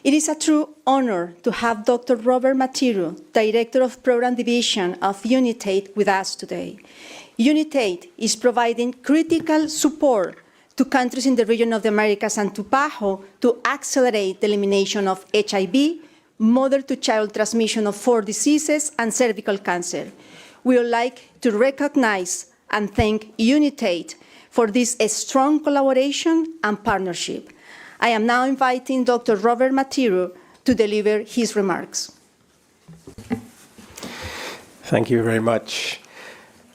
It is a true honor to have Dr. Robert Matiru, Director of Program Division of Unitaid, with us today. Unitaid is providing critical support to countries in the region of the Americas and to PAHO to accelerate the elimination of HIV, mother-to-child transmission of 4 diseases, and cervical cancer. We would like to recognize and thank Unitaid for this strong collaboration and partnership. I am now inviting Dr. Robert Matiru to deliver his remarks. Thank you very much.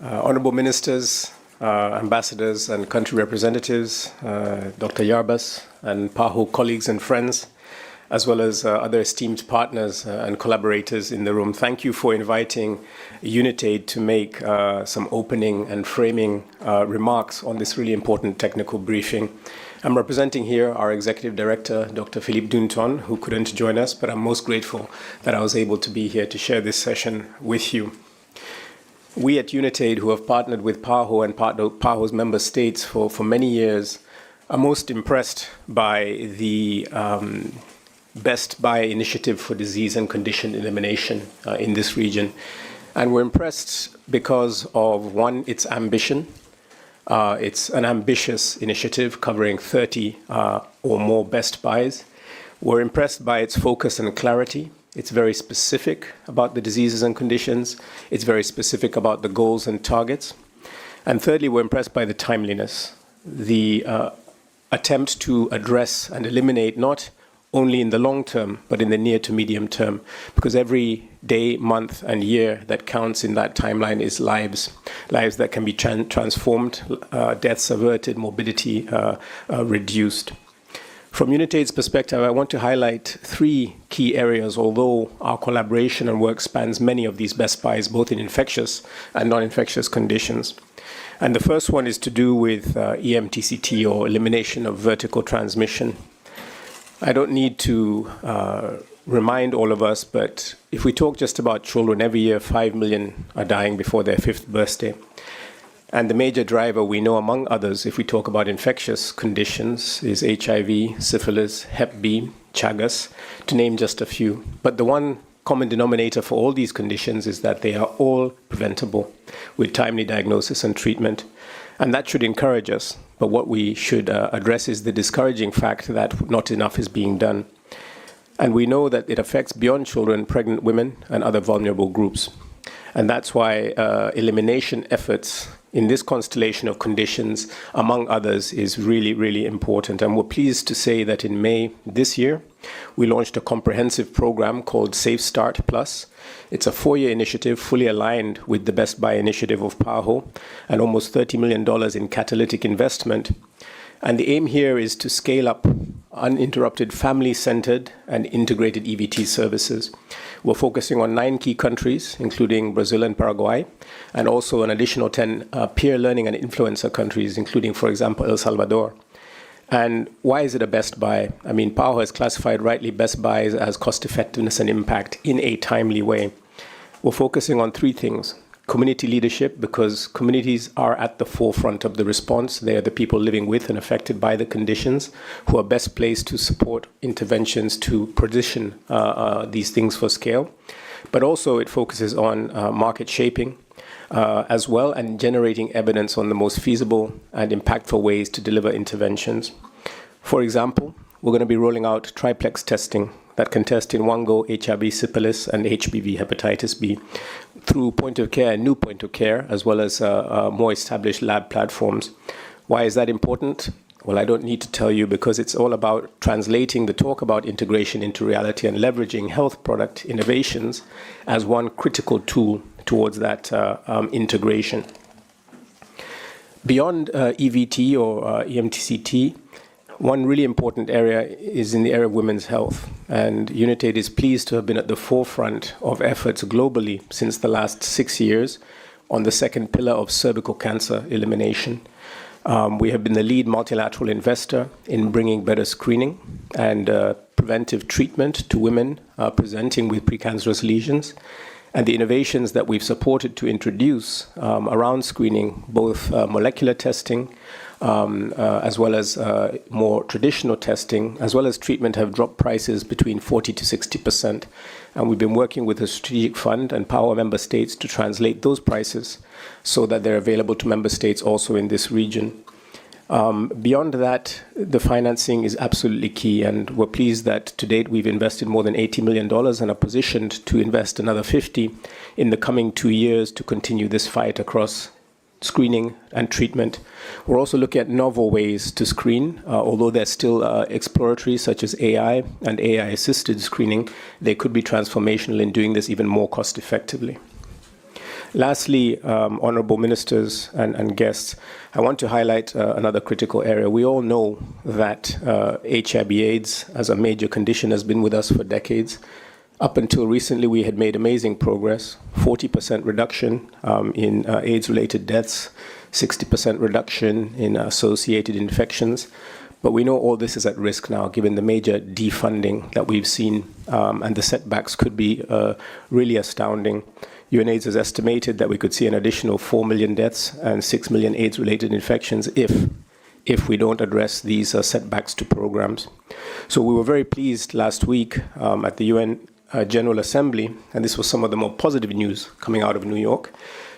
Honorable Ministers, Ambassadors and country representatives, Dr. Yarbas and PAHO colleagues and friends, as well as other esteemed partners and collaborators in the room. Thank you for inviting Unitaid to make some opening and framing remarks on this really important technical briefing. I'm representing here our Executive Director, Dr. Philippe Dunton, who couldn't join us, but I'm most grateful that I was able to be here to share this session with you. We at Unitaid, who have partnered with PAHO and PAHO's member states for many years, are most impressed by the Best Buy initiative for disease and condition elimination in this region. And we're impressed because of, one, its ambition. It's an ambitious initiative covering 30 or more Best Buys. We're impressed by its focus and clarity. It's very specific about the diseases and conditions. It's very specific about the goals and targets. And thirdly, we're impressed by the timeliness, the attempt to address and eliminate not only in the long term, but in the near to medium term, because every day, month, and year that counts in that timeline is lives that can be transformed, deaths averted, morbidity reduced. From Unitaid's perspective, I want to highlight 3 key areas, although our collaboration and work spans many of these Best Buys, both in infectious and non-infectious conditions. And the first one is to do with EMTCT, or elimination of vertical transmission. I don't need to remind all of us, but if we talk just about children, every year 5 million are dying before their 5th birthday. And the major driver we know, among others, if we talk about infectious conditions, is HIV, syphilis, Hep B, Chagas, to name just a few. But the one common denominator for all these conditions is that they are all preventable with timely diagnosis and treatment. And that should encourage us. But what we should address is the discouraging fact that not enough is being done. And we know that it affects beyond children, pregnant women, and other vulnerable groups. And that's why elimination efforts in this constellation of conditions, among others, is really, really important. And we're pleased to say that in May this year, we launched a comprehensive program called Safe Start Plus. It's a 4-year initiative fully aligned with the Best Buy initiative of PAHO and almost $30 million in catalytic investment. And the aim here is to scale up uninterrupted family-centered and integrated EVT services. We're focusing on 9 key countries, including Brazil and Paraguay, and also an additional 10 peer learning and influencer countries, including, for example, El Salvador. And why is it a Best Buy? I mean, PAHO has classified rightly Best Buys as cost effectiveness and impact in a timely way. We're focusing on 3 things. Community leadership, because communities are at the forefront of the response. They are the people living with and affected by the conditions who are best placed to support interventions to position these things for scale. But also it focuses on market shaping as well, and generating evidence on the most feasible and impactful ways to deliver interventions. For example, we're going to be rolling out triplex testing that can test in one go HIV, syphilis, and HPV, hepatitis B, through point of care and new point of care, as well as more established lab platforms. Why is that important? Well, I don't need to tell you, because it's all about translating the talk about integration into reality and leveraging health product innovations as one critical tool towards that integration. Beyond EVT or EMTCT, one really important area is in the area of women's health. And Unitaid is pleased to have been at the forefront of efforts globally since the last 6 years on the second pillar of cervical cancer elimination. We have been the lead multilateral investor in bringing better screening and preventive treatment to women presenting with precancerous lesions. and the innovations that we've supported to introduce around screening, both molecular testing, as well as more traditional testing, as well as treatment, have dropped prices between 40 to 60%. And we've been working with a strategic fund and PAHO member states to translate those prices so that they're available to member states also in this region. Beyond that, the financing is absolutely key, and we're pleased that to date we've invested more than $80 million and are positioned to invest another 50 in the coming 2 years to continue this fight across screening and treatment. We're also looking at novel ways to screen, although they're still exploratory, such as AI and AI-assisted screening. They could be transformational in doing this even more cost-effectively. Lastly, honorable ministers and guests, I want to highlight another critical area. We all know that HIV/AIDS as a major condition has been with us for decades. Up until recently, we had made amazing progress, 40% reduction in AIDS-related deaths, 60% reduction in associated infections. But we know all this is at risk now, given the major defunding that we've seen, and the setbacks could be really astounding. UNAIDS has estimated that we could see an additional 4 million deaths and 6 million AIDS-related infections if we don't address these setbacks to programs. So we were very pleased last week at the UN General Assembly, and this was some of the more positive news coming out of New York,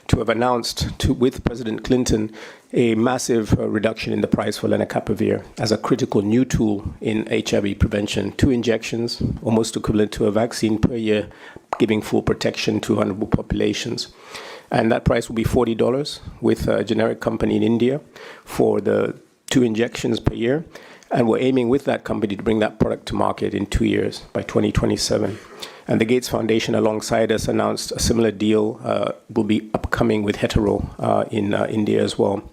to have announced with President Clinton a massive reduction in the price for lenacapavir as a critical new tool in HIV prevention. 2 injections, almost equivalent to a vaccine per year, giving full protection to vulnerable populations. And that price will be $40 with a generic company in India for the 2 injections per year. And we're aiming with that company to bring that product to market in 2 years, by 2027. And the Gates Foundation alongside us announced a similar deal will be upcoming with Hetero in India as well.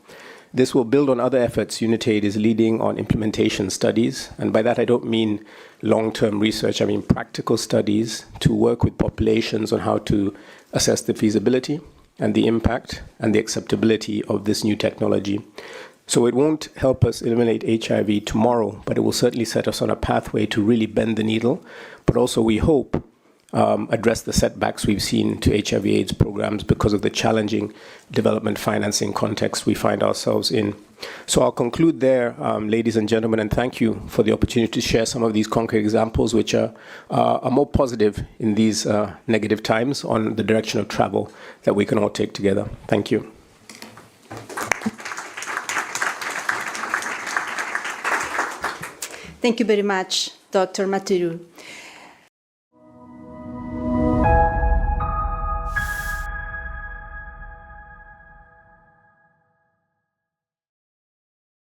This will build on other efforts Unitaid is leading on implementation studies. And by that, I don't mean long-term research. I mean practical studies to work with populations on how to assess the feasibility and the impact and the acceptability of this new technology. So it won't help us eliminate HIV tomorrow, but it will certainly set us on a pathway to really bend the needle. But also, we hope, address the setbacks we've seen to HIV/AIDS programs because of the challenging development financing context we find ourselves in. So I'll conclude there, ladies and gentlemen, and thank you for the opportunity to share some of these concrete examples which are more positive in these negative times on the direction of travel that we can all take together. Thank you. Thank you very much, Dr. Matiru.